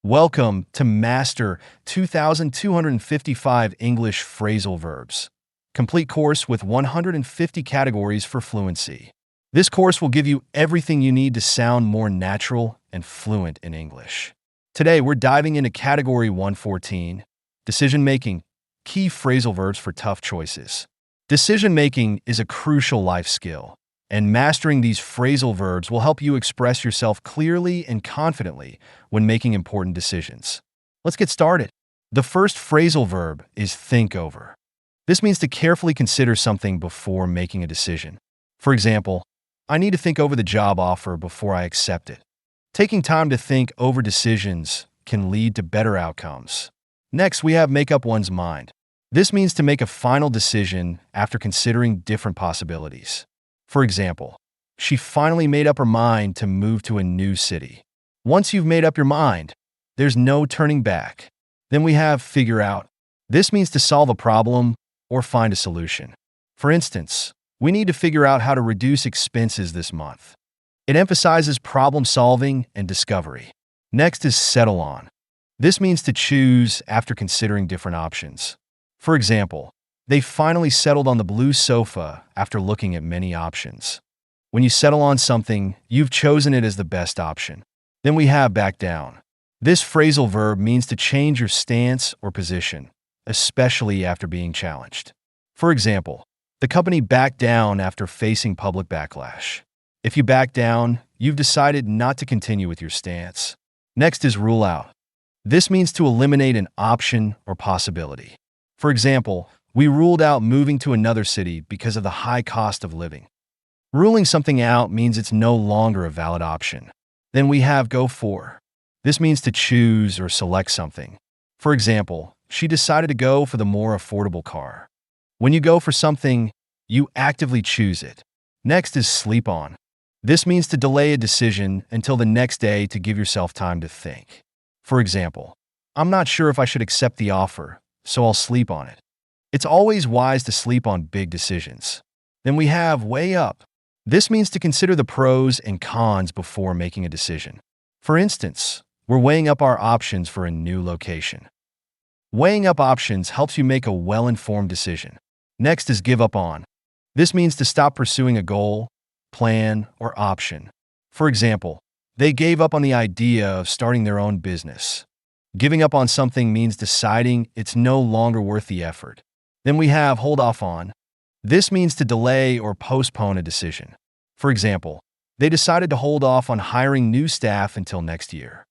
Welcome to Master 2255 English Phrasal Verbs, complete course with 150 categories for fluency. This course will give you everything you need to sound more natural and fluent in English. Today, we're diving into Category 114, Decision-Making, Key Phrasal Verbs for Tough Choices. Decision-making is a crucial life skill, and mastering these phrasal verbs will help you express yourself clearly and confidently when making important decisions. Let's get started. The first phrasal verb is think over. This means to carefully consider something before making a decision. For example, I need to think over the job offer before I accept it. Taking time to think over decisions can lead to better outcomes. Next, we have make up one's mind. This means to make a final decision after considering different possibilities. For example, she finally made up her mind to move to a new city. Once you've made up your mind, there's no turning back. Then we have figure out. This means to solve a problem or find a solution. For instance, we need to figure out how to reduce expenses this month. It emphasizes problem solving and discovery. Next is settle on. This means to choose after considering different options. For example, they finally settled on the blue sofa after looking at many options. When you settle on something, you've chosen it as the best option. Then we have back down. This phrasal verb means to change your stance or position, especially after being challenged. For example, the company backed down after facing public backlash. If you back down, you've decided not to continue with your stance. Next is rule out. This means to eliminate an option or possibility. For example, we ruled out moving to another city because of the high cost of living. Ruling something out means it's no longer a valid option. Then we have go for. This means to choose or select something. For example, she decided to go for the more affordable car. When you go for something, you actively choose it. Next is sleep on. This means to delay a decision until the next day to give yourself time to think. For example, I'm not sure if I should accept the offer, so I'll sleep on it. It's always wise to sleep on big decisions. Then we have weigh up. This means to consider the pros and cons before making a decision. For instance, we're weighing up our options for a new location. Weighing up options helps you make a well-informed decision. Next is give up on. This means to stop pursuing a goal, plan, or option. For example, they gave up on the idea of starting their own business. Giving up on something means deciding it's no longer worth the effort. Then we have hold off on. This means to delay or postpone a decision. For example, they decided to hold off on hiring new staff until next year.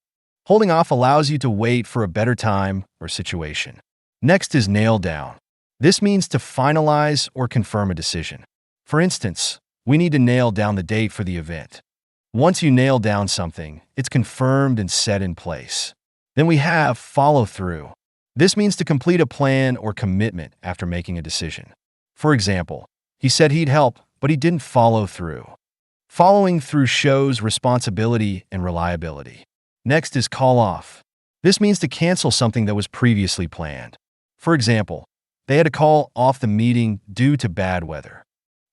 Holding off allows you to wait for a better time or situation. Next is nail down. This means to finalize or confirm a decision. For instance, we need to nail down the date for the event. Once you nail down something, it's confirmed and set in place. Then we have follow through. This means to complete a plan or commitment after making a decision. For example, he said he'd help, but he didn't follow through. Following through shows responsibility and reliability. Next is call off. This means to cancel something that was previously planned. For example, they had to call off the meeting due to bad weather.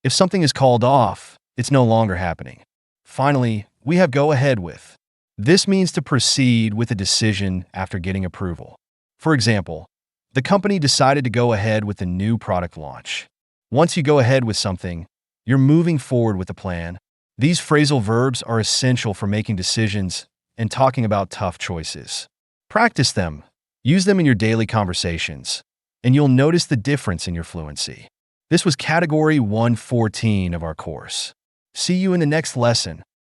If something is called off, it's no longer happening. Finally, we have go ahead with. This means to proceed with a decision after getting approval. For example, the company decided to go ahead with a new product launch. Once you go ahead with something, you're moving forward with the plan. These phrasal verbs are essential for making decisions and talking about tough choices. Practice them, use them in your daily conversations, and you'll notice the difference in your fluency. This was Category 114 of our course. See you in the next lesson.